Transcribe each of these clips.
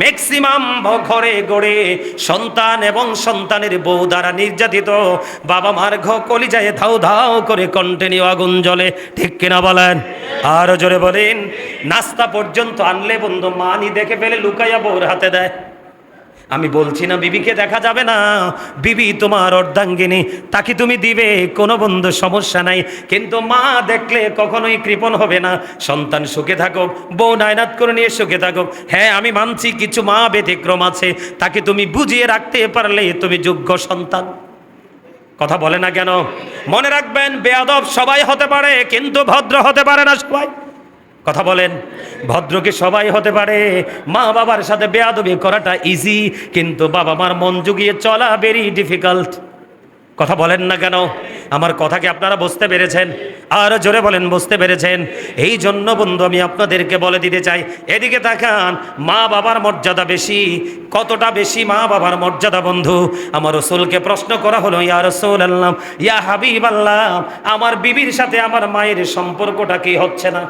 Maximum ঘরে গড়ে সন্তান এবং সন্তানের বউ দ্বারা নির্যাতিত বাবা মার কলিজায় ধাউ ধাউ করে কন্টিনিউ আগুন জ্বলে, ঠিক কিনা বলেন? আরো জোরে বলেন। নাস্তা পর্যন্ত আনলে বন্ধু মানি দেখে ফেলে লুকাইয়া বউর হাতে দেয়। আমি বলছি না বিবিকে দেখা যাবে না, বিবি তোমার অর্ধাঙ্গিনী, তাকে তুমি দিবে, কোনো বন্ধু সমস্যা নাই, কিন্তু মা দেখলে কখনোই কৃপণ হবে না। সন্তান সুখে থাকুক, বউ নায়নাত করে নিয়ে সুখে থাকুক। হ্যাঁ আমি মানছি কিছু মা ব্যতিক্রম আছে, তাকে তুমি বুঝিয়ে রাখতে পারলে তুমি যোগ্য সন্তান। কথা বলে না কেন? মনে রাখবেন, বেয়াদব সবাই হতে পারে, কিন্তু ভদ্র হতে পারে না সবাই। কথা বলেন, ভদ্র কি সবাই হতে পারে? মা বাবার সাথে বেয়াদবি করাটা ইজি, কিন্তু বাবা মার মন জুগিয়ে চলা ভেরি ডিফিকাল্ট। কথা বলেন না কেন? আমার কথা কি আপনারা বুঝতে পেরেছেন? আর জোরে বলেন, বুঝতে পেরেছেন? এই জন্য বন্ধু আমি আপনাদেরকে বলে দিতে চাই, এদিকে তাকান, মা বাবার মর্যাদা বেশি। কতটা বেশি মা বাবার মর্যাদা বন্ধু? আমার রাসূলকে প্রশ্ন করা হলো, ইয়া রাসূলুল্লাহ, ইয়া হাবিবাল্লাহ, আমার বিবির সাথে আমার মায়ের সম্পর্কটা কি হচ্ছে না?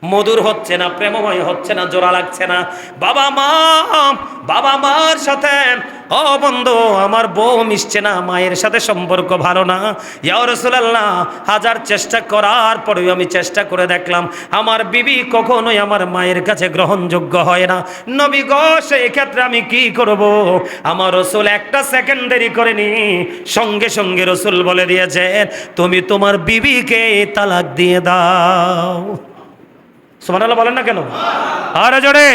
মধুর হচ্ছে না, প্রেমময় হচ্ছে না, জোড়া লাগছে না। বাবা মার সাথে ও বন্ধু আমার বউ মিশছে না, মায়ের সাথে সম্পর্ক ভালো না। ইয়া রাসূলুল্লাহ, হাজার চেষ্টা করার পরেও আমি চেষ্টা করে দেখলাম আমার বিবি কখনোই আমার মায়ের কাছে গ্রহণযোগ্য হয় না। নবী গো, সেই ক্ষেত্রে আমি কি করব? আমার রাসূল একটা সেকেন্ড দেরি করেনি, সঙ্গে সঙ্গে রাসূল বলে দিয়েছেন, তুমি তোমার বিবিকে তালাক দিয়ে দাও। সুবহানাল্লাহ বলেন না কেন? আরে জোরে।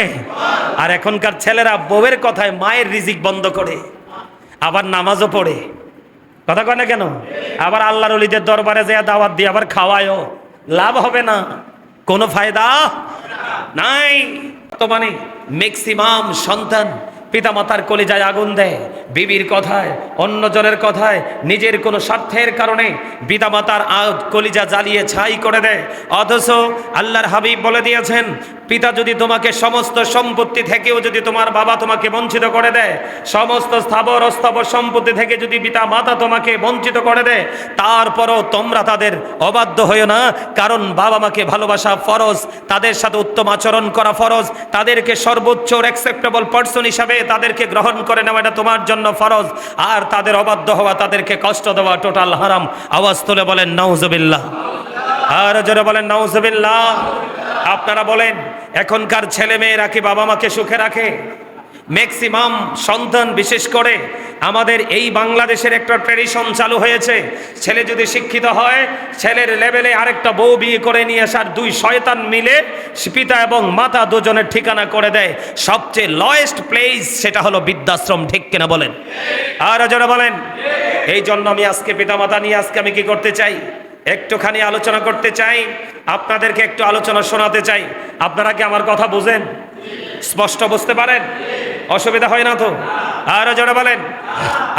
আর এখনকার ছেলেরা বউয়ের কথায় মায়ের রিজিক বন্ধ করে, আবার নামাজও পড়ে। কথা কয় না কেন? আবার আল্লাহর ওলিদের দরবারে যায় দাওয়াত দিয়ে আবার খাওয়ায়ও, লাভ হবে না, কোনো ফায়দা নাই। বর্তমানে ম্যাক্সিমাম সন্তান পিতামাতার কলিজায় আগুন দেয়, বিবির কথায়, অন্যজনের কথায়, নিজের কোনো স্বার্থের কারণে পিতামাতার কলিজা জ্বালিয়ে ছাই করে দেয়। অথচ আল্লাহর হাবিব বলে দিয়েছেন, পিতা যদি তোমাকে সমস্ত সম্পত্তি থেকেও যদি তোমার বাবা তোমাকে বঞ্চিত করে দেয়, সমস্ত স্থাবর অস্থাবর সম্পত্তি থেকে যদি পিতা মাতা তোমাকে বঞ্চিত করে দেয়, তারপরও তোমরা তাদের অবাধ্য হইও না, কারণ বাবা মাকে ভালোবাসা ফরজ, তাদের সাথে উত্তম আচরণ করা ফরজ, তাদেরকে সর্বোচ্চ অ্যাকসেপ্টেবল পারসন হিসাবে তাদেরকে গ্রহণ করে নেওয়া এটা তোমার জন্য ফরজ, আর তাদের অবাধ্য হওয়া, তাদেরকে কষ্ট দেওয়া টোটাল হারাম। আওয়াজ তুলে বলেন নাউজুবিল্লাহ, আর জোরে বলেন নাউজুবিল্লাহ। আপনারা বলেন, এখনকার ছেলে মেয়েরা কি বাবা মাকে সুখে রাখে? ম্যাক্সিমাম সন্তান, বিশেষ করে আমাদের এই বাংলাদেশের একটা ট্র্যাডিশন চালু হয়েছে, ছেলে যদি শিক্ষিত হয়, ছেলের লেভেলে আরেকটা বউ বিয়ে করে নিয়ে আসার, দুই শয়তান মিলে পিতা এবং মাতা দুজনের ঠিকানা করে দেয় সবচেয়ে লয়েস্ট প্লেস, সেটা হলো বৃদ্ধাশ্রম, ঠিক কিনা বলেন? আর যারা বলেন, এই জন্য আমি আজকে পিতামাতা নিয়ে আজকে আমি কি করতে চাই, একটুখানি আলোচনা করতে চাই, আপনাদেরকে একটু আলোচনা শোনাতে চাই। আপনারা কি আমার কথা বুঝেন? স্পষ্ট বুঝতে পারেন? অসুবিধা হয় না তো? আর যারা বলেন,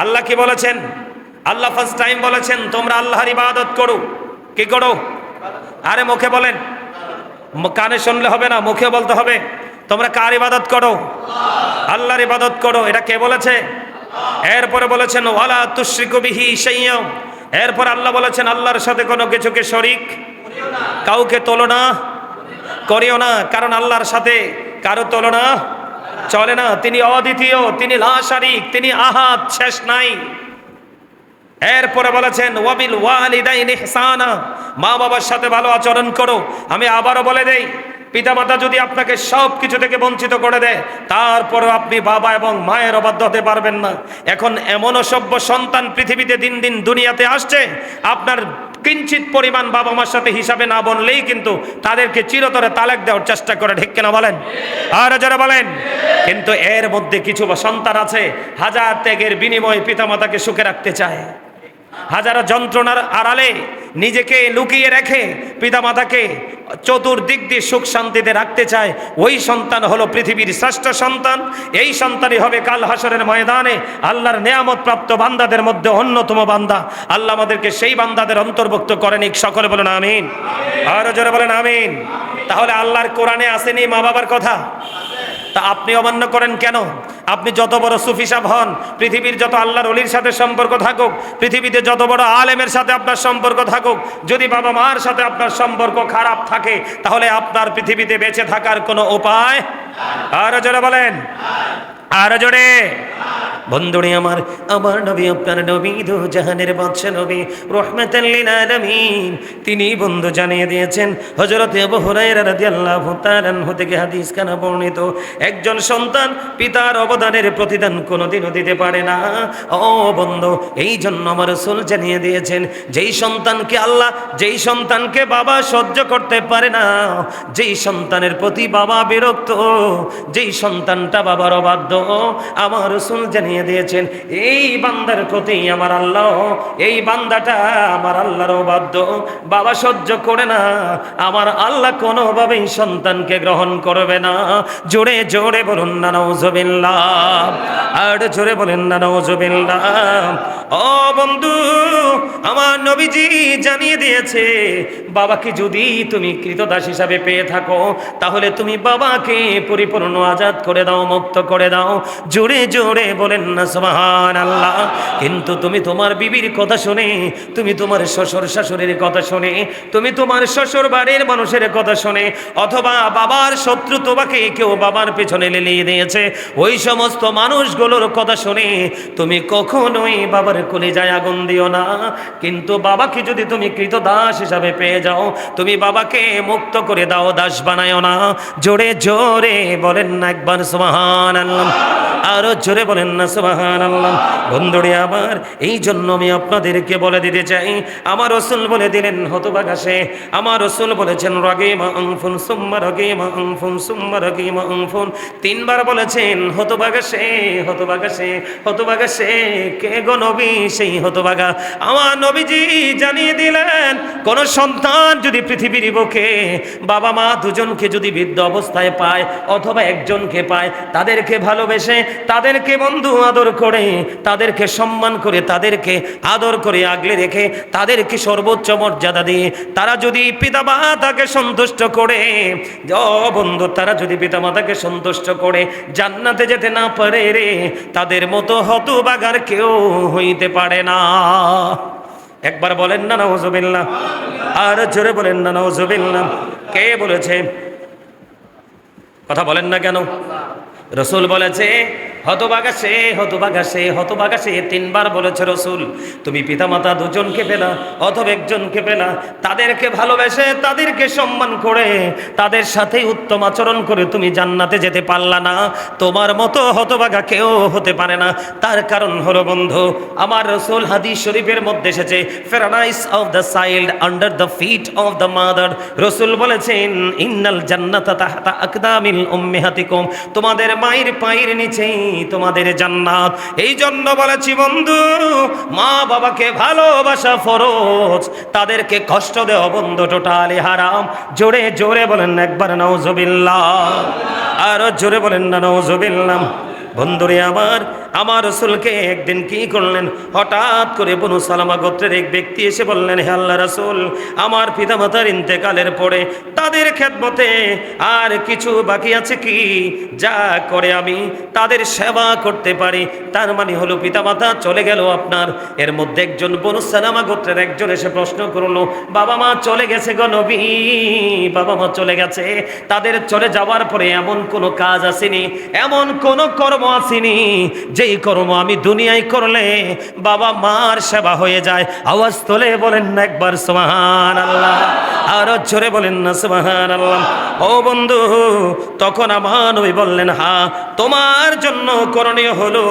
আল্লাহ কি বলেছেন? আল্লাহ ফার্স্ট টাইম বলেছেন তোমরা আল্লাহর ইবাদত করো। কি করো? আরে মুখে বলেন, কানে শুনলে হবে না, মুখে বলতে হবে। তোমরা কার ইবাদত করো? আল্লাহর ইবাদত করো। এটা কে বলেছে? এরপরে বলেছেন ওয়ালা তুশরিকু বিহি শাইয়্যা। এরপর আল্লাহ বলেছেন আল্লাহর সাথে কোনো কিছুকে শরীক কাউকে তুলনা করিও না, কারণ আল্লাহর সাথে কারো তুলনা চলে না। তিনি অদ্বিতীয়, তিনি লা শারীক, তিনি আহাদ, শেষ নাই। এরপরে বলেছেন ওয়াবিল ওয়ালিদাইনি ইহসানা, মা বাবার সাথে ভালো আচরণ করো। আমি আবারও বলে দেই, পিতামাতা যদি আপনাকে সব কিছু থেকে বঞ্চিত করে দেয়, তারপরও আপনি বাবা এবং মায়ের অবাধ্য হতে পারবেন না। এখন এমন অসভ্য সন্তান পৃথিবীতে দিন দিন দুনিয়াতে আসছে, আপনার কিঞ্চিত পরিমাণ বাবা মার সাথে হিসাবে না বললেই কিন্তু তাদেরকে চিরতরে তালাক দেওয়ার চেষ্টা করে, ঠিক কিনা বলেন? আর যারা বলেন, কিন্তু এর মধ্যে কিছু সন্তান আছে হাজার ত্যাগের বিনিময়ে পিতামাতাকে সুখে রাখতে চায়, হাজারো যন্ত্রণার আড়ালে নিজেকে লুকিয়ে রেখে পিতামাতাকে চতুর্দিক দিয়ে সুখ শান্তিতে রাখতে চায়। ওই সন্তান হলো পৃথিবীর শ্রেষ্ঠ সন্তান। এই সন্তানই হবে কাল হাসরের ময়দানে আল্লাহর নেয়ামত প্রাপ্ত বান্দাদের মধ্যে অন্যতম বান্দা। আল্লাহ আমাদেরকে সেই বান্দাদের অন্তর্ভুক্ত করেন, সকলে বলেন আমিন। আরো জোরে বলেন আমিন। তাহলে আল্লাহর কোরআনে আসেনি মা বাবার কথা? তা আপনি অমান্য করেন কেন? আপনি যত বড় সুফি সাহেব হন, পৃথিবীর যত আল্লাহর ওলির সাথে সম্পর্ক থাকুক, পৃথিবীতে যত বড় আলেমের সাথে আপনার সম্পর্ক থাকুক, যদি বাবা মার সাথে আপনার সম্পর্ক খারাপ থাকে, তাহলে আপনার পৃথিবীতে বেঁচে থাকার কোনো উপায় আরো জোরে বলেন, আরো জোরে। বন্ধুরে আমার, আমার নবী, আপনার নবী, দু জাহানের বাদশা নবী, রাহমাতাল লিল আলামিন, তিনি বন্ধু জানিয়ে দিয়েছেন। হযরত আবু হুরায়রা রাদিয়াল্লাহু তাআলা আনহু থেকে হাদিস কানা বর্ণিত, একজন সন্তান পিতার অবদানের প্রতিদান কোনোদিনও দিতে পারে না। ও বন্ধু, এই জন্য আমার রাসূল জানিয়ে দিয়েছেন, যেই সন্তানকে আল্লাহ, যেই সন্তানকে বাবা সহ্য করতে পারে না, যেই সন্তানের প্রতি বাবা বিরক্ত, যেই সন্তানটা বাবার অবাধ্য, আমার রাসূল জানিয়ে দিয়েছেন এই বান্দার প্রতি আমার আল্লাহ, এই বান্দাটা আমার আল্লাহর অবাধ্য, বাবা সহ্য করে না, আমার আল্লাহ কোনোভাবেই সন্তানকে গ্রহণ করবে না। জোরে জোরে বলুন না নাউজুবিল্লাহ, আর জোরে বলেন না নাউজুবিল্লাহ। ও বন্ধু, আমার নবীজি জানিয়ে দিয়েছে, বাবাকে যদি তুমি কৃতদাস হিসাবে পেয়ে থাকো, তাহলে তুমি বাবাকে পরিপূর্ণ আজাদ করে দাও, মুক্ত করে দাও। জোরে জোরে বলেন না সুবহানাল্লাহ। কিন্তু তুমি তোমার বিবির কথা শুনে, তুমি তোমার শ্বশুর শাশুড়ির কথা শুনে, তুমি তোমার শ্বশুর বাড়ির মানুষের কথা শুনে, অথবা বাবার শত্রু তোমাকে কেউ বাবার পেছনে লেলিয়ে দিয়েছে, ওই সমস্ত মানুষগুলোর কথা শুনে তুমি কখনোই বাবার কলিজায় আগুন দিও না। কিন্তু বাবাকে যদি তুমি কৃতদাস হিসাবে পেয়ে যাও, তুমি বাবাকে মুক্ত করে দাও, দাস বানায়ও না। জোরে জোরে বলেন না একবার সুবহানাল্লাহ, আরো জোরে বলেন না সুবহানাল্লাহ। বন্ধুরে আমার, এই জন্য আমি আপনাদেরকে বলে দিতে চাই, আমার রাসূল বলে দিলেন হতভাগা সে, আমার রাসূল বলেছেন রাগীমা আনফুন সুম্মা রাগীমা আনফুন সুম্মা রাগীমা আনফুন, তিনবার বলেছেন হতভাগা সে, হতভাগা সে, হতভাগা সে। কে গো নবী সেই হতভাগা? আমার নবীজি জানিয়ে দিলেন, কোন সন্তান যদি পৃথিবীর বুকে বাবা মা দুজনকে যদি বৃদ্ধ অবস্থায় পায়, অথবা একজনকে পায়, তাদেরকে ভালোবেসে, তাদেরকে বন্ধু আদর করে, তাদেরকে সম্মান করে, তাদেরকে আদর করে আগলে রেখে, তাদেরকে সর্বোচ্চ মর্যাদা দিয়ে তারা যদি পিতামাতাকে সন্তুষ্ট করে, ও বন্ধু, তারা যদি পিতামাতাকে সন্তুষ্ট করে জান্নাতে যেতে না পারে রে, তাদের মতো হতভাগার কেউ হইতে পারে না। একবার বলেন না নাউজুবিল্লাহ, আর জোরে বলেন না নাউজুবিল্লাহ। কে বলেছে? কথা বলেন না কেন? রাসূল বলেছে হতভাগা সে, হতভাগা সে, হতভাগা সে। তিনবার বলেছে রাসূল। তুমি পিতামাতা দুজনকে পেলা অথবা একজনকে পেলা, তাদেরকে ভালোবেসে, তাদেরকে সম্মান করে, তাদের সাথে উত্তম আচরণ করে তুমি জান্নাতে যেতে পারলা না, তোমার মতো হতভাগা কেউ হতে পারে না। তার কারণ হলো বন্ধু, আমার রাসূল হাদিস শরীফের মধ্যে এসেছে, paradise of the child under the feet of the mother. রাসূল বলেছেন ইন্নাল জান্নাতা তাহতা আকদামিল উম্মাহাতিকুম, তোমাদের মায়ের পায়ের নিচেই তোমাদের জান্নাত। এই জন্য বলেছি বন্ধু, মা বাবাকে ভালোবাসা ফরজ, তাদেরকে কষ্ট দেওয়া বন্ধু টোটালি হারাম। জোরে জোরে বলেন একবার নাউজুবিল্লাহ, আরো জোরে বলেন না নাউজুবিল্লাহ। বন্ধুরে আমার, আমার রাসূলকে একদিন কি করলেন, হঠাৎ করে বনু সালামা গোত্রের এক ব্যক্তি এসে বললেন, হে আল্লাহ রাসূল, আমার পিতামাতার ইন্তেকালের পরে তাদের খেদমতে আর কিছু বাকি আছে কি, যা করে আমি তাদের সেবা করতে পারি? তার মানে হলো পিতামাতা চলে গেল আপনার। এর মধ্যে একজন বনু সালামা গোত্রের একজন এসে প্রশ্ন করলো, বাবা মা চলে গেছে গো নবী, বাবা মা চলে গেছে, তাদের চলে যাওয়ার পরে এমন কোনো কাজ আসেনি, এমন কোনো কর্ম আসেনি যেই কর্ম আমি দুনিয়ায় করলে বাবা মার সেবা হয়ে যায়? আওয়াজ তোলে বলেন না একবার সুবহানাল্লাহ, আরো জোরে বলেন না সুবহানাল্লাহ। ও বন্ধু, তখন আমার নবী বললেন, হ্যাঁ, তোমার জন্য করণীয় হলো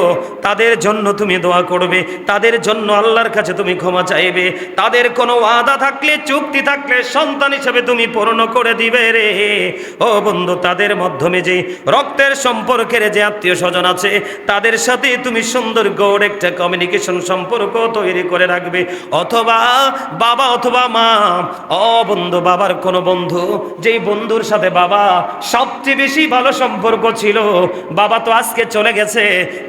তাদের জন্য তুমি দোয়া করবে, তাদের জন্য আল্লাহর কাছে তুমি ক্ষমা চাইবে, তাদের কোনো ওয়াদা থাকলে, চুক্তি থাকলে সন্তান হিসেবে তুমি পূর্ণ করে দিবে রে। ও বন্ধু, তাদের মাধ্যমে যে রক্তের সম্পর্কের যে আত্মীয় স্বজন আছে, তাদের সাথে তুমি সুন্দর গড় একটা কমিউনিকেশন সম্পর্ক তৈরি করে রাখবে। অথবা বাবা অথবা মা, ও বন্ধু, বাবার কোনো বন্ধু, যেই বন্ধুর সাথে বাবা সবচেয়ে বেশি ভালো সম্পর্ক ছিল, বাবা তো আজকে চলে গেছে,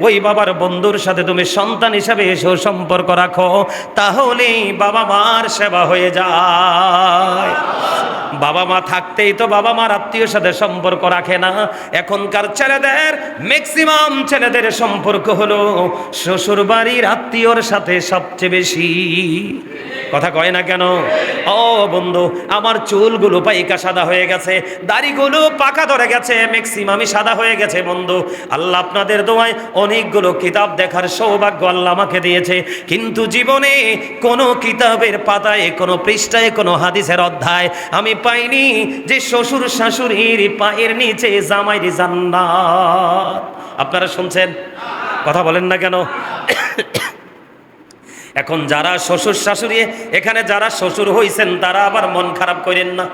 ওই বাবার বন্ধুর সাথে তুমি সন্তান হিসাবে সম্পর্ক রাখো, তাহলেই বাবা মার সেবা হয়ে যায়। বাবা মা থাকতেই তো বাবা মার আত্মীয় সাথে সম্পর্ক রাখে না। এখনকার ছেলেদের, ম্যাক্সিমাম ছেলেদের সম্পর্ক হলো শ্বশুর বাড়ির আত্মীয়র সাথে সবচেয়ে বেশি। কথা কয় না কেন? ও বন্ধু, আমার চুলগুলো পাইকা সাদা হয়ে গেছে, দাড়িগুলো পাকা ধরে গেছে, ম্যাক্সিমামই সাদা হয়ে গেছে বন্ধু। আল্লাহ আপনাদের দোয়ায় অনেকগুলো কিতাব দেখার সৌভাগ্য আল্লাহ আমাকে দিয়েছে, কিন্তু জীবনে কোনো কিতাবের পাতায়, কোনো পৃষ্ঠায়, কোনো হাদিসের অধ্যায় আমি পাইনি যে শ্বশুর শাশুড়ির পায়ের নিচে জামাইর জান্নাত। আপনারা শুনছেন? কথা বলেন না কেন? এখন যারা শ্বশুর শাশুড়ি, এখানে যারা শ্বশুর হইছেন তারা আবার মন খারাপ করেন না।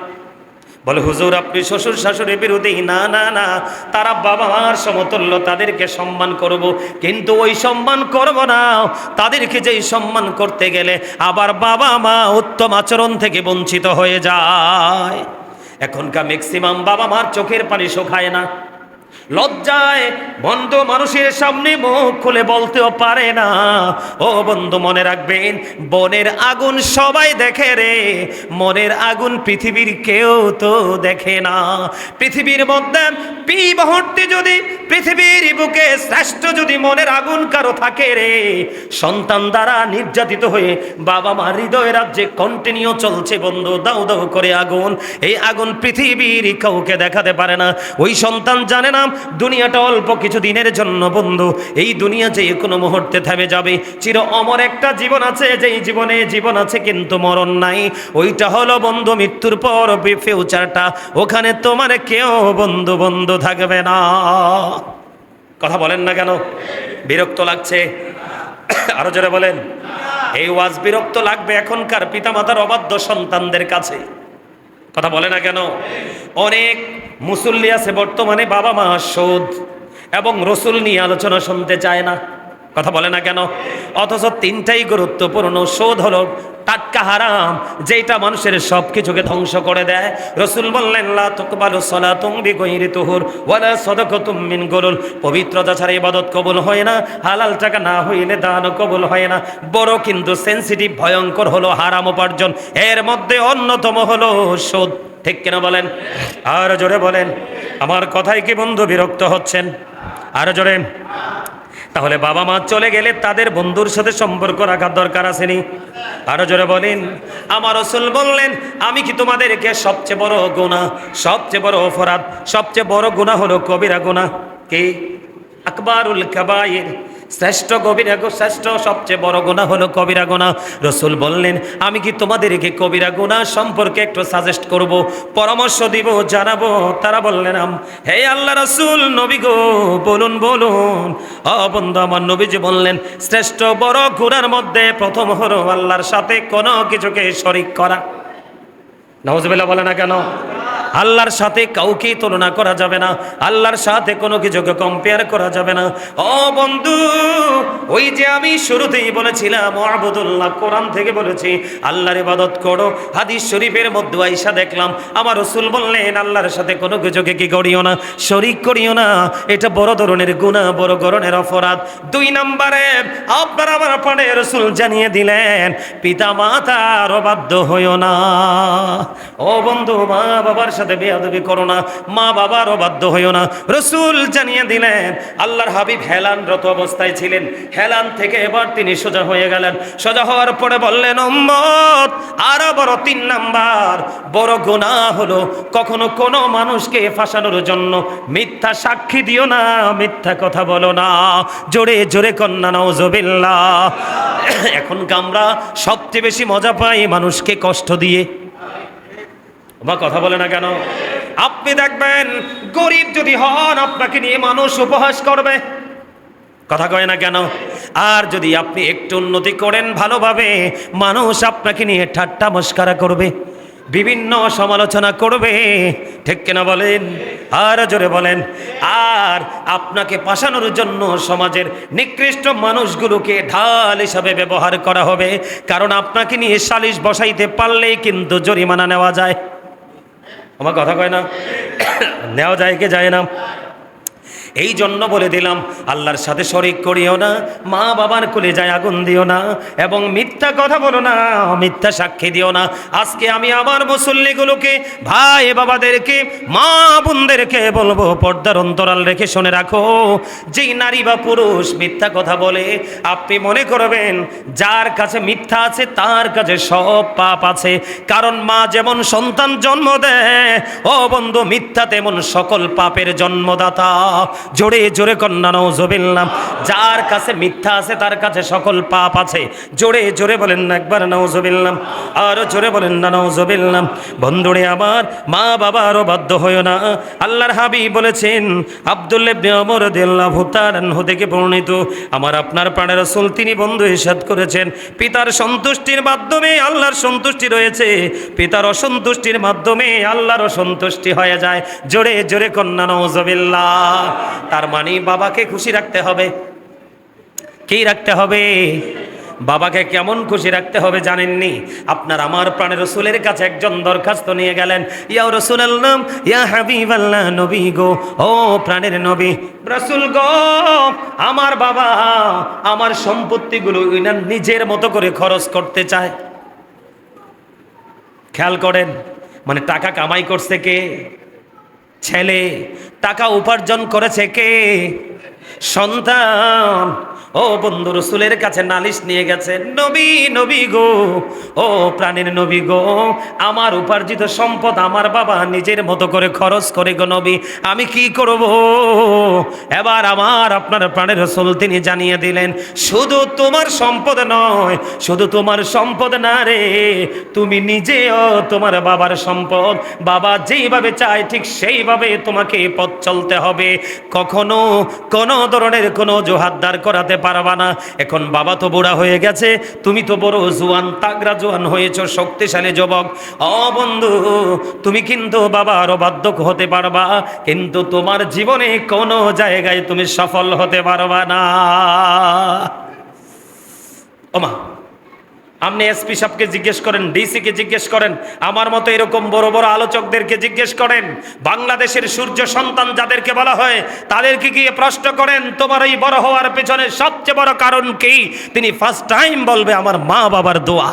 বলে হুজুর আপনি শ্বশুর শাশুড়ির বিরোধী। না না না, তারা বাবা মার সমতুল্য, তাদেরকে সম্মান করব, কিন্তু ওই সম্মান করব না তাদেরকে যেই সম্মান করতে গেলে আবার বাবা মা উত্তম আচরণ থেকে বঞ্চিত হয়ে যায়। এখনকার ম্যাক্সিমাম বাবা মার চোখের পানি শুকায় না, লজ্জায় বন্ধু মানুষের সামনে মুখ খুলে বলতেও পারে না। ও বন্ধু মনে রাখবেন, বনের আগুন সবাই দেখে রে, মনের আগুন পৃথিবীর কেউ তো দেখে না। পৃথিবীর মধ্যে মুহূর্তে যদি পৃথিবীর বুকে শ্রেষ্ঠ যদি মনের আগুন কারো থাকে রে, সন্তান দ্বারা নির্যাতিত হয়ে বাবা মা হৃদয় রাজ্যে কন্টিনিউ চলছে বন্ধু, দাউ দাউ করে আগুন। এই আগুন পৃথিবীর কাউকে দেখাতে পারে না। ওই সন্তান জানে না দুনিয়াটা অল্প কিছু দিনের জন্য বন্ধু, এই দুনিয়া যে কোনো মুহূর্তে থেমে যাবে। চির অমর একটা জীবন আছে, যেই জীবনে জীবন আছে কিন্তু মরণ নাই। ওইটা হলো বন্ধু মৃত্যুর পর ফিউচারটা, ওখানে তোমার কেউ বন্ধু বন্ধু থাকবে না। কথা বলেন না কেন? বিরক্ত লাগছে? আরো জোরে বলেন। এই ওয়াজ বিরক্ত লাগবে এখনকার পিতামাতার অবাধ্য সন্তানদের কাছে। কথা বলে না কেন? অনেক মুসল্লি আছে বর্তমানে বাবা মা সুদ এবং রসুল নিয়ে আলোচনা শুনতে চায় না। কথা বলে না কেন? অথচ তিনটাই গুরুত্বপূর্ণ। সুদ হলো টাটকা হারাম, যেটা মানুষের সব কিছুকে ধ্বংস করে দেয়। রসুল বললেন লা তুকবালু সালাতুম বিগাইরি তুহুর ওয়ালা সাদাকাতুম মিন গুলুল, পবিত্রতা ছাড়া ইবাদত কবুল হয় না, হালাল টাকা না হইলে দান কবুল হয় না। বড় কিন্তু সেনসিটিভ ভয়ঙ্কর হলো হারাম উপার্জন, এর মধ্যে অন্যতম হলো সুদ। ঠিক কিনা বলেন? আর জোরে বলেন। আমার কথায় কি বন্ধু বিরক্ত হচ্ছেন? আরো জোরে। তাহলে বাবা মা চলে গেলে তাদের বন্ধুর সাথে সম্পর্ক রাখার দরকার আসেনি? আরো জোরে বলেন। আমার রাসূল বললেন, আমি কি তোমাদেরকে সবচেয়ে বড় গুনাহ, সবচেয়ে বড় অপরাধ, সবচেয়ে বড় গুনাহ হলো কবিরা গুনাহ কি? আকবারুল কাবায়ের, শ্রেষ্ঠ কবিরা, শ্রেষ্ঠ সবচেয়ে বড় গুনাহ হলো কবিরা গুনাহ। রাসূল বললেন, আমি কি তোমাদেরকে কবিরা গুনাহ সম্পর্কে একটু সাজেস্ট করব, পরামর্শ দিব, জানাবো? তারা বললেন, হে আল্লাহ রাসূল, নবী গো বলুন বলুন। ও বন্ধু আমার নবীজি বললেন, শ্রেষ্ঠ বড় গুনার মধ্যে প্রথম হলো আল্লাহর সাথে কোনো কিছুকে শরীক করা। নাউজুবিল্লাহ বলে না কেন? আল্লাহর সাথে কাউকে তুলনা করা যাবে না, আল্লাহর সাথে কোনো কিছুকে কম্পেয়ার করা যাবে না। ও বন্ধু, ওই যে আমি শুরুতেই বলেছিলাম আবুদুল্লাহ, কোরআন থেকে বলেছি আল্লাহর ইবাদত করো। হাদিস শরীফের মধ্যে আয়েশা দেখলাম আমার রাসূল বললেন আল্লাহর সাথে কোনো কিছুকে কি করিও না, শরীক করিও না। এটা বড় ধরনের গুনাহ, বড় ধরনের অপরাধ। 2 নম্বরে আপনারা আমার পানে রাসূল জানিয়ে দিলেন পিতা মাতার অবাধ্য হইও না। ও বন্ধু, মা বাবার সাথে বেয়াদবি করো না, মা বাবার অবাধ্য হইও না। রাসূল জানিয়ে দিলেন। আল্লাহর হাবিব হেলানরত অবস্থায় ছিলেন, হেলান থেকে এবার তিনি সোজা হয়ে গেলেন। সোজা হওয়ার পরে বললেন, উম্মত আরো বড় 3 নাম্বার বড় গুনাহ হলো কখনো কোনো মানুষকে ফাঁসানোর জন্য মিথ্যা সাক্ষী দিও না, মিথ্যা কথা বলো না। জোরে জোরে কন্যা নাউজুবিল্লাহ। এখন আমরা সবচেয়ে বেশি মজা পাই মানুষকে কষ্ট দিয়ে। আমার কথা বলে না কেন? আপনি দেখবেন গরিব যদি হন আপনাকে নিয়ে মানুষ উপহাস করবে। কথা কয় না কেন? আর যদি আপনি একটু উন্নতি করেন ভালোভাবে, মানুষ আপনাকে নিয়ে ঠাট্টা মস্করা করবে, বিভিন্ন সমালোচনা করবে। ঠিক কিনা বলেন? আর জোরে বলেন। আর আপনাকে পাশানোর জন্য সমাজের নিকৃষ্ট মানুষগুলোকে ঢাল হিসাবে ব্যবহার করা হবে, কারণ আপনাকে নিয়ে সালিশ বসাইতে পারলেই কিন্তু জরিমানা নেওয়া যায়। আমার কথা কয় না? নেওয়া যায় কি যায় না? এই জন্য বলে দিলাম, আল্লাহর সাথে শরীক করিও না, মা বাবার কোলে যায় আগুন দিও না, এবং মিথ্যা কথা বলো না, মিথ্যা সাক্ষী দিও না। আজকে আমি আমার মুসল্লিগুলোকে, ভাই বাবাদেরকে, মা বোনদেরকে বলবো, পর্দার অন্তরাল রেখে শুনে রাখো, যেই নারী বা পুরুষ মিথ্যা কথা বলে, আপনি মনে করবেন যার কাছে মিথ্যা আছে তার কাছে সব পাপ আছে। কারণ মা যেমন সন্তান জন্ম দেয়, ও বন্ধু, মিথ্যা তেমন সকল পাপের জন্মদাতা। জোরে জোরে কন্যা নাউজুবিল্লাহ। যার কাছে মিথ্যা আছে তার কাছে সকল পাপ আছে। জোরে জোরে বলেন না একবার নাউজুবিল্লাহ, আরো জোরে বলেন না নাউজুবিল্লাহ। বন্ধুরে আমার, মা বাবার অবাধ্য হইও না। আল্লাহর হাবিব বলেছেন, আব্দুল্লাহ ইবনে ওমর রাদিয়াল্লাহু তাআলা আনহু থেকে বর্ণিত, আমার আপনার প্রাণের রাসূল তিনি বন্ধু ইরশাদ করেছেন, পিতার সন্তুষ্টির মাধ্যমে আল্লাহর সন্তুষ্টি রয়েছে, পিতার অসন্তুষ্টির মাধ্যমে আল্লাহর অসন্তুষ্টি হয়ে যায়। জোরে জোরে কন্যা নাউজুবিল্লাহ। তার মানে বাবাকে খুশি রাখতে হবে। কি রাখতে হবে? বাবাকে কেমন খুশি রাখতে হবে জানেননি? আপনার আমার প্রাণের রাসূলের কাছে একজন দরখাস্ত নিয়ে গেলেন, ইয়া রাসূলুল্লাহ, ইয়া হাবিবাল্লাহ, নবী গো, ও প্রাণের নবী, রাসূল গো, আমার বাবা আমার সম্পত্তিগুলো নিজের মতো করে খরচ করতে চায়। খেয়াল করেন, মানে টাকা কামাই করছে কে? ছেলে। টাকা উপার্জন করেছে কে? সন্তান। ও বন্ধু, রাসূলের কাছে নালিশ নিয়ে গেছে, নবী, নবী গো, ও প্রাণের নবী গো, আমার উপার্জিত সম্পদ আমার বাবা নিজের মতো করে খরচ করে গো নবী, আমি কি করব? এবার আমার আপনার প্রাণের রাসূল তিনি জানিয়ে দিলেন, শুধু তোমার সম্পদ নয়, শুধু তোমার সম্পদ না রে, তুমি নিজেও তোমার বাবার সম্পদ। বাবা যেইভাবে চায় ঠিক সেইভাবে তোমাকে পথ চলতে হবে। কখনো কোনো ধরনের কোনো অজুহাত দাঁড় করাতে পারবা না। এখন বাবা তো বুড়া হয়ে গেছে, তুমি তো বড় জোয়ান, তাগড়া জোয়ান হয়েছো, শক্তিশালী যুবক। ও বন্ধু, তুমি কিন্তু বাবার অবাধ্য হতে পারবা, কিন্তু তোমার জীবনে কোনো জায়গায় তুমি সফল হতে পারবা না। ওমা, আপনি এসপি সাহেবকে জিজ্ঞেস করেন, ডিসি কে জিজ্ঞেস করেন, আমার মতো এরকম বড় বড় আলোচকদেরকে জিজ্ঞেস করেন, বাংলাদেশের সূর্য সন্তান যাদেরকে বলা হয় তাদেরকে গিয়ে প্রশ্ন করেন, তোমার এই বড় হওয়ার পেছনে সবচেয়ে বড় কারণ কি? তিনি ফার্স্ট টাইম বলবে, আমার মা বাবার দোয়া।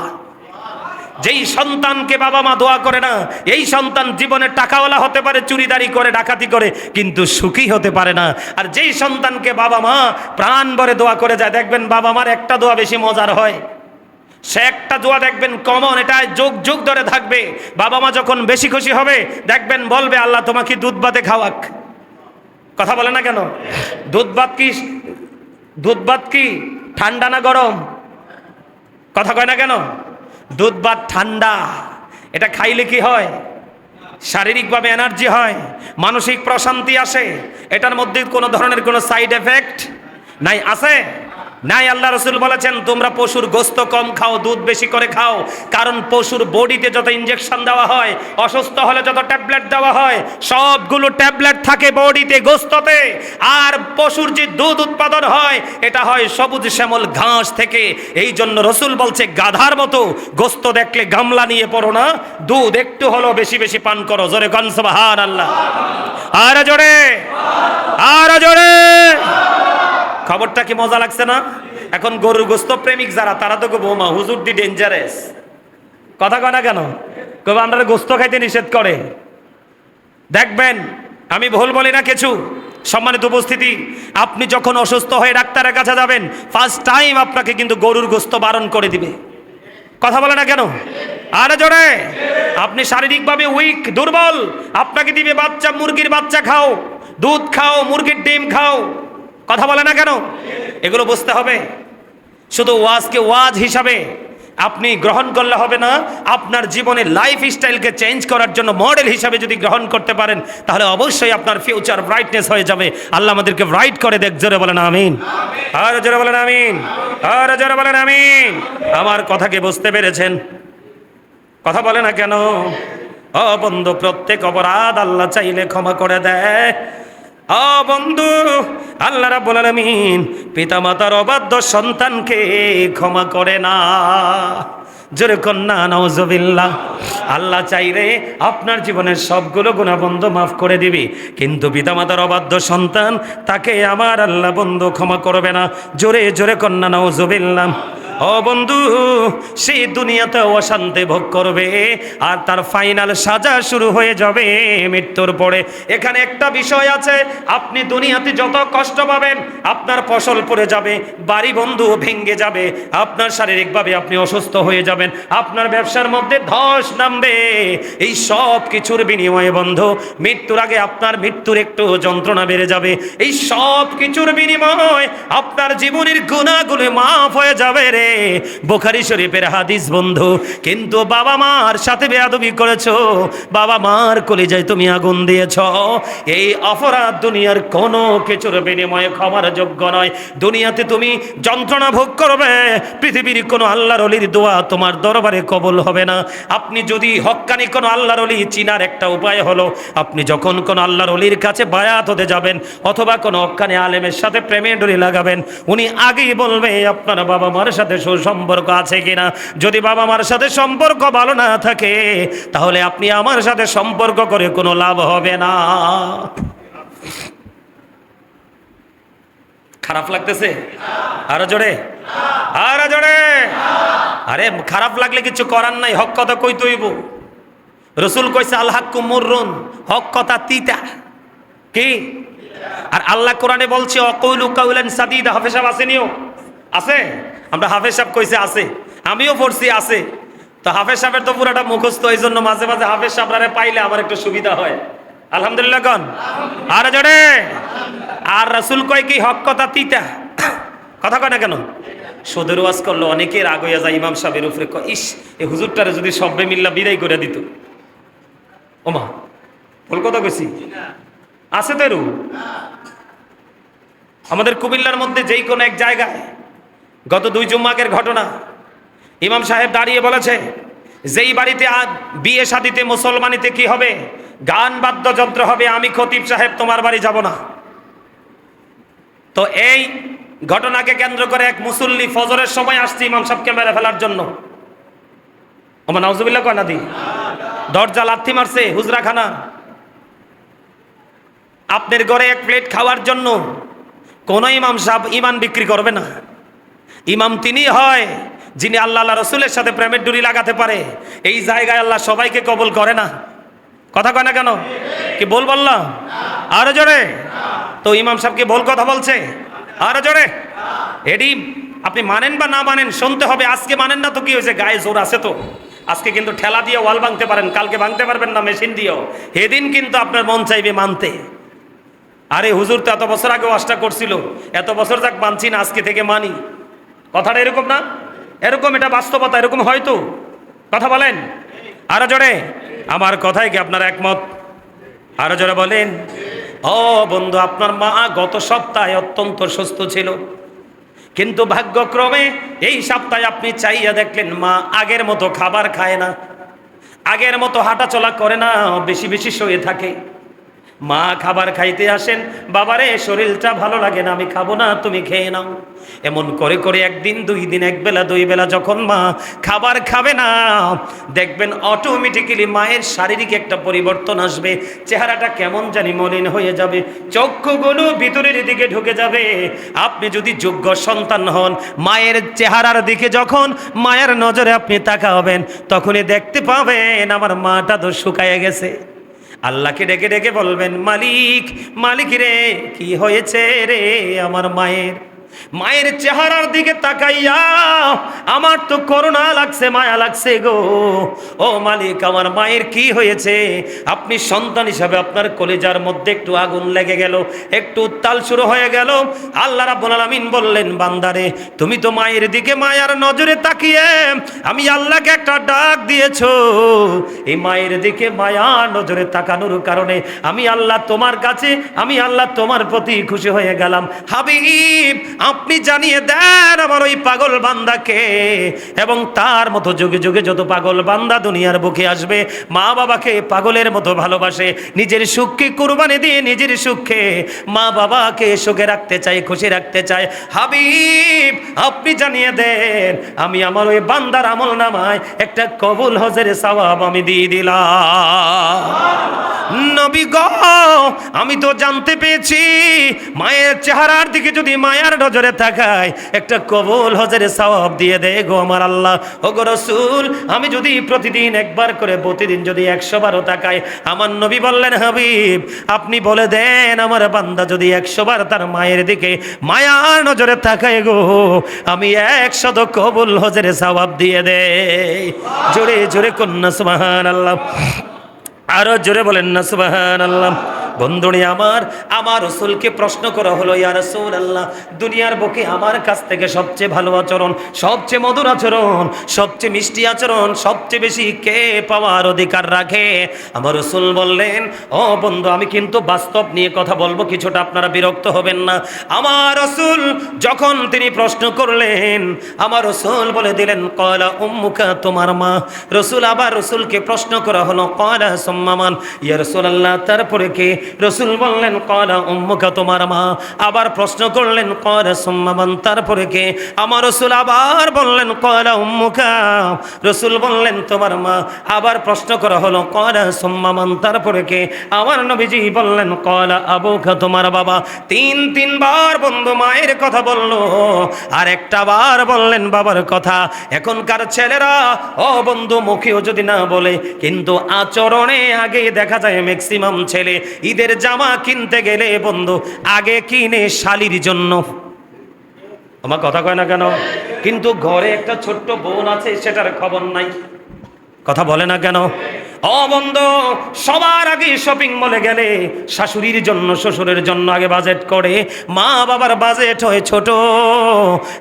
যেই সন্তানকে বাবা মা দোয়া করে না, এই সন্তান জীবনে টাকাওয়ালা হতে পারে, চুরিদারি করে, ডাকাতি করে, কিন্তু সুখী হতে পারে না। আর যেই সন্তানকে বাবা মা প্রাণ ভরে দোয়া করে যায়, দেখবেন বাবা মার একটা দোয়া বেশি মজার হয়। সে একটা দোয়া দেখবেন কমন, এটা যুগ যুগ ধরে থাকবে। বাবা মা যখন বেশি খুশি হবে, দেখবেন বলবে, আল্লাহ তোমাকে দুধ ভাতে খাওয়াক। কথা বলে না কেন? দুধ ভাত কি ঠান্ডা না গরম? কথা কয় না কেন? দুধ ভাত ঠান্ডা। এটা খাইলে কি হয়? শারীরিকভাবে এনার্জি হয়, মানসিক প্রশান্তি আসে। এটার মধ্যে কোনো ধরনের কোনো সাইড এফেক্ট নাই, আছে নাই? আল্লাহ রাসূল বলেছেন, তোমরা পশুর গোশত কম খাও, দুধ বেশি করে খাও। কারণ পশুর বডিতে যত ইনজেকশন দেওয়া হয়, অসুস্থ হলে যত ট্যাবলেট দেওয়া হয়, সবগুলো ট্যাবলেট থাকে বডিতে, গোশততে। আর পশুর যে দুধ উৎপাদন হয়, এটা হয় সবুজ শ্যামল ঘাস থেকে। এই জন্য রাসূল বলছে, গাধার মতো গোশত দেখলে গামলা নিয়ে পড়ো না, দুধ একটু হলো বেশি বেশি পান করো। জোরে কান সুবহানাল্লাহ, আর জোরে, আর জোরে। খবরটা কি মজা লাগছে না? এখন গরুর গোশত প্রেমিক যারা, তারা তো বৌমা হুজুর দি ডেঞ্জারাস। কথা কয় না কেন? কবে আমরা গোশত খাইতে নিষেধ করে। দেখবেন, আমি ভুল বলি না কিছু। সম্মানিত উপস্থিতি, আপনি যখন অসুস্থ হয়ে ডাক্তারের কাছে যাবেন, ফার্স্ট টাইম আপনাকে কিন্তু গরুর গোশত বারণ করে দিবে। কথা বলে না কেন? আরে জোরে। আপনি শারীরিকভাবে উইক, দুর্বল, আপনাকে দিবে বাচ্চা, মুরগির বাচ্চা খাও, দুধ খাও, মুরগির ডিম খাও। কথা বলে না কেন? এগুলো বুঝতে হবে। শুধু ওয়াজকে ওয়াজ হিসাবে আপনি গ্রহণ করলে হবে না। আপনার জীবনের লাইফ স্টাইলকে চেঞ্জ করার জন্য মডেল হিসাবে যদি গ্রহণ করতে পারেন, তাহলে অবশ্যই আপনার ফিউচার ব্রাইটনেস হয়ে যাবে। আল্লাহ আমাদেরকে ব্রাইট করে দেখ। জোরে বলেন আমিন, আর জোরে বলেন আমিন, আর জোরে বলেন আমিন। আমার কথাকে বুঝতে পেরেছেন? কথা বলে না কেন? ও বন্ধু, প্রত্যেক অপরাধ আল্লাহ চাইলে ক্ষমা করে দেয়। ও বন্ধু, আল্লাহ রাব্বুল আলামিন পিতামাতার অবাধ্য সন্তানকে ক্ষমা করে না। জোরে কন্যা নাউজুবিল্লাহ। আল্লাহ চাইলে আপনার জীবনের সবগুলো গুনাহ বন্ধ মাফ করে দিবি, কিন্তু পিতামাতার অবাধ্য সন্তান তাকে আমার আল্লাহ বন্ধু ক্ষমা করবে না। জোরে জোরে কন্যা নাউজুবিল্লাহ। ও বন্ধু, সেই দুনিয়াতে অশান্তি ভোগ করবে আর তার ফাইনাল সাজা শুরু হয়ে যাবে মৃত্যুর পরে। এখানে একটা বিষয় আছে, আপনি দুনিয়াতে যত কষ্ট পাবেন, আপনার ফসল পড়ে যাবে, বাড়ি বন্ধু ভেঙে যাবে, আপনার শারীরিকভাবে আপনি অসুস্থ হয়ে যাবেন, আপনার ব্যবসার মধ্যে ধস নামবে, এই সব কিছুর বিনিময়ে বন্ধু মৃত্যুর আগে আপনার মৃত্যুর একটু যন্ত্রণা বেড়ে যাবে। এই সব কিছুর বিনিময়ে আপনার জীবনের গুনাহগুলো মাফ হয়ে যাবে রে। বুখারী শরীফের হাদিস বন্ধু। কিন্তু বাবা মার সাথে বেয়াদবি করেছো, বাবা মার কলিজায় তুমি আগুন দিয়েছ, এই অপরাধ দুনিয়ার কোনো কিছুর বিনিময়ে ক্ষমার যোগ্য নয়। দুনিয়াতে তুমি যন্ত্রণা ভোগ করবে, পৃথিবীর কোনো আল্লাহর ওলির দোয়া তোমার দরবারে কবুল হবে না। আপনি যদি হক্কানি কোনো আল্লাহর ওলি চিনার একটা উপায় হলো, আপনি যখন কোনো আল্লাহর ওলির কাছে বায়াত হতে যাবেন অথবা কোনো হক্কানি আলেমের সাথে প্রেমে ডুরি লাগাবেন, উনি আগেই বলবে আপনার বাবা মার সাথে সুসম্পর্ক আছে কিনা। যদি বাবা মার সাথে সম্পর্ক ভালো না থাকে, তাহলে আপনি আমার সাথে সম্পর্ক করে কোনো লাভ হবে না। খারাপ লাগতেছে? আরো জোরে, আরো জোরে। আরে খারাপ লাগলে কিছু করার নাই, হক কথা কইতে হইব। রসুল কইছে আল হাক্কু মুররুন, হক কথা তিতা। কি? আর আল্লাহ কোরআনে বলছে অকৌলু কাউলান সাদিদা। হাফেজ সাহেব আসেনিও? আছে? আমরা হাফেজ সাহেব কইছে আছে, আমিও পড়ছি আছে। তো হাফেজ সাহেবের তো পুরাটা মুখস্থ, এই জন্য মাঝে মাঝে হাফেজ সাহেবরা পাইলে আমার একটু সুবিধা হয়। আলহামদুলিল্লাহ কন, আরে জোরে। আর রাসূল কয় কি হক কথা তিতা, কথা কয় না কেন? সুদের ওয়াজ করলো অনেকে রাগ হইয়া যায় ইমাম সাহেবের উপরে, কয় ইস এই হুজুরটারে যদি সব্বে মিল্লা বিদায় করে দিত। ওমা ভুল কথা কইছি? আছে তো এরু আমাদের কুমিল্লার মধ্যে যেই কোনো এক জায়গায় গত 2 জুম্মাকের ঘটনা, ইমাম সাহেব দাঁড়িয়ে বলেছে যেই বাড়িতে বিয়ে শাদিতে মুসলমানিতে কি হবে, গান বাদ্যযন্ত্র হবে, আমি খতিব সাহেব তোমার বাড়ি যাব না। তো এই ঘটনাকে কেন্দ্র করে এক মুসল্লি ফজরের সময় আসছে ইমাম সাহেবকে মেরে ফেলার জন্য। ওমা নাউজুবিল্লাহ কয় না দি, দরজা লাথি মারছে হুজরাখানা। আপনার ঘরে এক প্লেট খাওয়ার জন্য কোন ইমাম সাহেব ইমান বিক্রি করবে না। ইমাম তিনি হয় যিনি আল্লাহ রসুলের সাথে প্রেমের ডুরি লাগাতে পারে। এই জায়গায় আল্লাহ সবাইকে কবুল করে না। কথা কয় না কেন? কি বল বললাম? আরো জোরে। তো ইমাম সাহেব কি ভুল কথা বলছে? আরো জোরে। এডি আপনি মানেন বা না মানেন শুনতে হবে। আজকে মানেন না তো কি হয়েছে, গায়ে জোর আছে তো। আজকে কিন্তু ঠেলা দিয়ে ওয়াল ভাঙতে পারেন, কালকে ভাঙতে পারবেন না মেশিন দিয়েও। সেদিন কিন্তু আপনার মন চাইবে মানতে। আরে হুজুর তো এত বছর আগে ওয়াজটা করছিল, এত বছর যাক মানছি না, আজকে থেকে মানি। কথাটা এরকম না? এরকম, এটা বাস্তবতা, এরকম হয়তো। কথা বলেন আরো জোরে। আমার কথায় কি আপনারা একমত? আরো জোরে বলেন। ও বন্ধু, আপনার মা গত সপ্তাহে অত্যন্ত সুস্থ ছিল, কিন্তু ভাগ্যক্রমে এই সপ্তাহে আপনি চাইয়া দেখলেন মা আগের মতো খাবার খায় না, আগের মতো হাঁটাচলা করে না, বেশি বেশি শুয়ে থাকে। মা খাবার খাইতে আসেন, বাবারে শরীরটা ভালো লাগে না, আমি খাবো না, তুমি খেয়ে নাও। এমন করে করে একদিন 2 দিন, এক বেলা 2 বেলা যখন মা খাবার খাবে না, দেখবেন অটোমেটিক্যালি মায়ের শারীরিক একটা পরিবর্তন আসবে। চেহারাটা কেমন জানি মলিন হয়ে যাবে, চক্ষুগুলো ভিতরের দিকে ঢুকে যাবে। আপনি যদি যোগ্য সন্তান হন, মায়ের চেহারার দিকে যখন মায়ের নজরে আপনি তাকাবেন, তখনই দেখতে পাবেন আমার মাটা তো শুকায় গেছে। আল্লাহকে ডেকে ডেকে বলবেন, মালিক মালিক রে, কি হয়েছে রে আমার মায়ের? মায়ের চেহারার দিকে তাকাইয়া আমার তো করুণা লাগছে, মায়া লাগছে গো। ও মালিক, আমার মায়ের কি হয়েছে? আপনি সন্তান হিসাবে আপনার কলিজার মধ্যে একটু আগুন লেগে গেল, একটু উত্তাল শুরু হয়ে গেল। আল্লাহ রাব্বুল আলামিন বললেন, বান্দারে তুমি তো মায়ের দিকে মায়ার নজরে তাকিয়ে আমি আল্লাহকে একটা ডাক দিয়েছো। এই মায়ের দিকে মায়া নজরে তাকানোর কারণে আমি আল্লাহ তোমার কাছে, আমি আল্লাহ তোমার প্রতি খুশি হয়ে গেলাম। হাবিব আপনি জানিয়ে দেন আমার ওই পাগল বান্দাকে, এবং তার মতো যুগে যুগে যত পাগল বান্দা দুনিয়ার বুকে আসবে, মা বাবাকে পাগলের মতো ভালোবাসে, নিজের সুখকে কুরবানি দিয়ে নিজের সুখে মা বাবাকে সুখে রাখতে চাই, খুশি রাখতে চাই। হাবিব আপনি জানিয়ে দেন আমি আমার ওই বান্দার আমল নামায় একটা কবুল হজের সওয়াব আমি দিয়ে দিলাম। নবী গো আমি তো জানতে পেরেছি মায়ের চেহারার দিকে যদি মায়ার নজরে তাকায় একটা কবুল হজের সওয়াব দিয়ে দেয় গো আমার আল্লাহ। ও গো রাসূল আমি যদি প্রতিদিন একবার করে প্রতিদিন যদি 100 বারও তাকাই, আমার নবী বললেন হাবিব আপনি বলে দেন আমার বান্দা যদি 100 বার তার মায়ের দিকে মায়ার নজরে তাকায় গো আমি 100 কবুল হজের সওয়াব দিয়ে দেই। জোরে জোরে কন্যা সুবহানাল্লাহ, আরো জোরে বলেন না সুবহানাল্লাহ। বন্ধুনি আমার রাসূলকে প্রশ্ন করা হলো, ইয়া রাসূলুল্লাহ দুনিয়ার বুকে আমার কাছ থেকে সবচেয়ে ভালো আচরণ, সবচেয়ে মধুর আচরণ, সবচেয়ে মিষ্টি আচরণ সবচেয়ে বেশি কে পাওয়ার অধিকার রাখে? আমার রাসূল বললেন, ও বন্ধু আমি কিন্তু বাস্তব নিয়ে কথা বলবো, কিছুটা আপনারা বিরক্ত হবেন না। আমার রাসূল যখন তিনি প্রশ্ন করলেন আমার রাসূল বলে দিলেন ক্বালা উম্মুকা তোমার মা। রাসূল আবার রাসূলকে প্রশ্ন করা হলো ক্বালা সুম্মা মান, ইয়া রাসূলুল্লাহ তারপরে কে? রাসূল বললেন ক্বালা উম্মুকা তোমার মা। আবার প্রশ্ন করলেন ক্বালা সুম্মা মান, তারপরে কে? আমার রাসূল আবার বললেন ক্বালা উম্মুকা। রাসূল বললেন তোমার মা। আবার প্রশ্ন করা হলো ক্বালা সুম্মা মান, তারপরে কে? আমার নবীজি বললেন ক্বালা আবুকা তোমার বাবা। তিনবার বন্ধু মায়ের কথা বললো, আর একটা বার বললেন বাবার কথা। এখনকার ছেলেরা ও বন্ধু মুখেও যদি না বলে কিন্তু আচরণে আগে দেখা যায় ম্যাক্সিমাম ছেলে ঈদের জামা কিনতে গেলে বন্ধু আগে কিনে শালির জন্য। আমার কথা কয় না কেন? কিন্তু ঘরে একটা ছোট্ট বোন আছে সেটার খবর নাই, কথা বলে না কেন? ও বন্ধু সবার আগে শপিং মলে গেলে শাশুড়ির জন্য শ্বশুরের জন্য আগে বাজেট করে, মা বাবার বাজেট হয় ছোট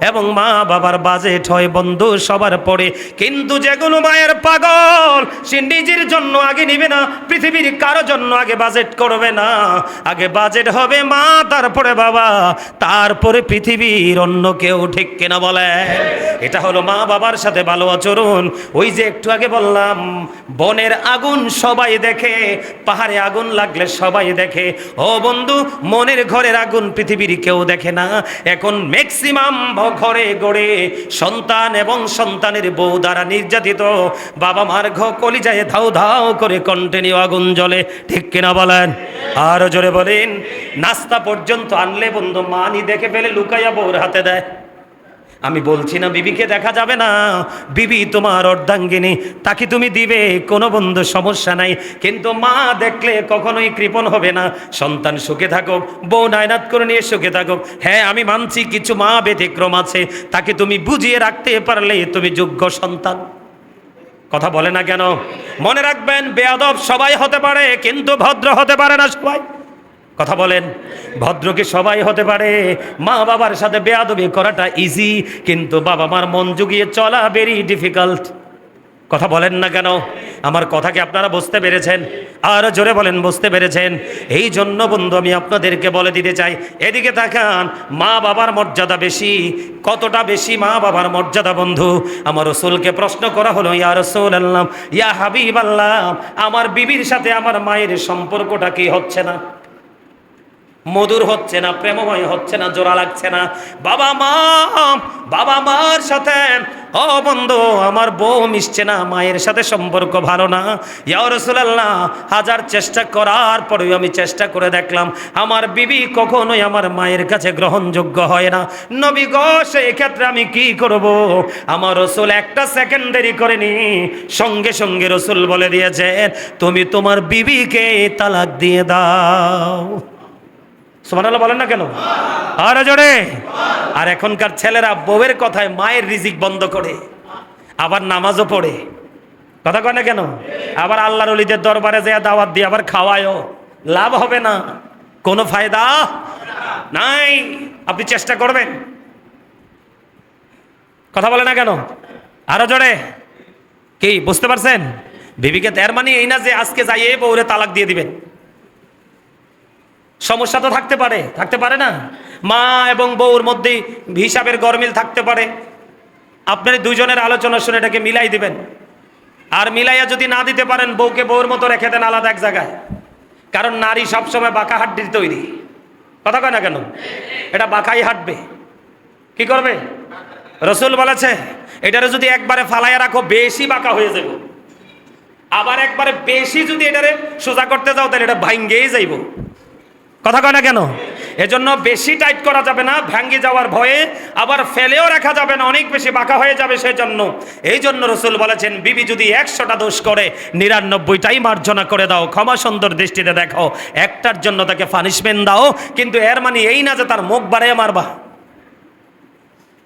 এবং মা বাবার বাজেট হয় বন্ধু সবার পরে। কিন্তু যেগুলো মায়ের পাগল সে নিজের জন্য আগে নিবে না, পৃথিবীর কারো জন্য আগে বাজেট করবে না, আগে বাজেট হবে মা, তারপরে বাবা, তারপরে পৃথিবীর অন্য কেউ, ঠিক কিনা বলে? এটা হলো মা বাবার সাথে ভালো আচরণ। ওই যে একটু আগে বললাম বনের আগুন সবাই দেখে, পাহাড়ে আগুন লাগলে সবাই দেখে, ও বন্ধু মনের ঘরের আগুন পৃথিবীর কেউ দেখে না। এখন ম্যাক্সিমাম ঘরে গড়ে সন্তান এবং সন্তানের বউ দ্বারা নির্যাতিত, বাবা মার কলিজায় ধাউ ধাউ করে কন্টিনিউ আগুন জ্বলে, ঠিক কিনা বলেন? আরো জোরে বলেন। নাস্তা পর্যন্ত আনলে বন্ধু মানি দেখে ফেলে লুকাইয়া বউর হাতে দেয়। আমি বলছি না বিবিকে দেখা যাবে না, বিবি তোমার অর্ধাঙ্গিনী, তাকে তুমি দিবে কোনো বন্ধু সমস্যা নাই, কিন্তু মা দেখলে কখনোই কৃপণ হবে না। সন্তান সুখে থাকুক, বউ নায়নাত করে নিয়ে সুখে থাকুক, হ্যাঁ আমি মানছি কিছু মা ব্যতিক্রম আছে, তাকে তুমি বুঝিয়ে রাখতে পারলে তুমি যোগ্য সন্তান। কথা বলে না কেন? মনে রাখবেন বেয়াদব সবাই হতে পারে কিন্তু ভদ্র হতে পারে না সবাই। কথা বলেন, ভদ্র কি সবাই হতে পারে? মা বাবার সাথে বেয়াদবি করাটা ইজি, কিন্তু বাবা মার মন জুগিয়ে চলা ভেরি ডিফিকাল্ট। কথা বলেন না কেন? আমার কথা কি আপনারা বুঝতে পেরেছেন? আর জোরে বলেন বুঝতে পেরেছেন? এই জন্য বন্ধু আমি আপনাদেরকে বলে দিতে চাই, এদিকে তাকান, মা বাবার মর্যাদা বেশি। কতটা বেশি মা বাবার মর্যাদা বন্ধু? আমার রাসূলকে প্রশ্ন করা হলো, ইয়া রাসূলুল্লাহ, ইয়া হাবিবাল্লাহ, আমার বিবির সাথে আমার মায়ের সম্পর্কটা কি হচ্ছে না? মধুর হচ্ছে না, প্রেমময় হচ্ছে না, জোড়া লাগছে না? বাবা মার সাথে ও বন্ধু আমার বউ মিশছে না, মায়ের সাথে সম্পর্ক ভালো না। ইয়া রাসূলুল্লাহ হাজার চেষ্টা করার পরেও আমি চেষ্টা করে দেখলাম আমার বিবি কখনোই আমার মায়ের কাছে গ্রহণযোগ্য হয় না। নবী গো সেই ক্ষেত্রে আমি কি করব? আমার রাসূল একটা সেকেন্ড দেরি করেনি, সঙ্গে সঙ্গে রাসূল বলে দিয়েছেন তুমি তোমার বিবিকে তালাক দিয়ে দাও। সুবহানাল্লাহ বলেন না কেন? আরে জোরে। আর এখনকার ছেলেরা বউয়ের কথায় মায়ের রিজিক বন্ধ করে, আবার নামাজও পড়ে। কথা কয় না কেন? আবার আল্লাহর ওলিদের দরবারে যায় দাওয়াত দিয়ে আবার খাওয়ায়ও, লাভ হবে না, কোনো ফায়দা নাই। আপনি চেষ্টা করবেন। কথা বলে না কেন? আরো জোরে। কি বুঝতে পারছেন? বিবিকে এর মানে এই না যে আজকে যাইয়ে বউরে তালাক দিয়ে দিবেন। সমস্যা তো থাকতে পারে না? মা এবং বউর মধ্যে হিসাবের গরমিল থাকতে পারে। আপনার দুইজনের আলোচনা শুনে এটাকে মিলাই দিবেন। আর মিলাইয়া যদি না দিতে পারেন, বউকে বউর মতো রেখে দেন আলাদা এক জায়গায়। কারণ নারী সবসময় বাঁকা হাড্ডির তৈরি, কথা কয় না কেন? এটা বাঁকাই হাঁটবে, কি করবে? রসুল বলেছে এটারে যদি একবারে ফালাইয়া রাখো বেশি বাঁকা হয়ে যাবে, আবার একবারে বেশি যদি এটারে সোজা করতে যাও তাহলে এটা ভাঙ্গেই যাইব, কথা কয় না কেন? এজন্য বেশি টাইট করা যাবে না, ভাঙ্গে যাওয়ার ভয়ে। আবার ফেলেও রাখা যাবে না, অনেক বেশি বাঁকা হয়ে যাবে সেই জন্য। এই জন্য রসুল বলেছেন বিবি যদি 100টা দোষ করে 99টাই মার্জনা করে দাও, ক্ষমা সুন্দর দৃষ্টিতে দেখো, একটার জন্য তাকে পানিশমেন্ট দাও। কিন্তু এর মানে এই না যে তার মুখ বাড়িয়ে মারবা।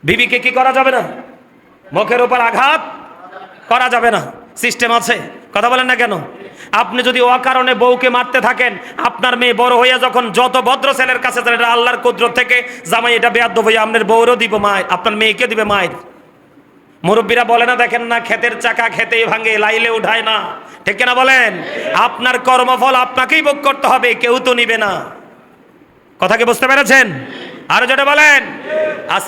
বিবিকে কি করা যাবে না? মুখের উপর আঘাত করা যাবে না, সিস্টেম আছে, কথা বলেন না কেন? আপনি যদি অকারণে বউকে মারতে থাকেন, আপনার মেয়ে বড় হইয়া যখন যত ভদ্র ছেলের কাছে যান, এটা আল্লাহর কুদরত থেকে জামাই এটা বেয়াদব হইয়া আপনার বউরও দিব মায়ের, আপনার মেয়েকে দিবে মায়ের। মুরব্বীরা বলে না, দেখেন না, ক্ষেতের চাকা খেতেই ভাঙে, লাইলে উঠায় না, ঠিক কিনা বলেন? আপনার কর্মফল আপনাকেই ভোগ করতে হবে, কেউ তো নিবে না। কথা কি বুঝতে পেরেছেন? আরো যেটা বলেন আজকে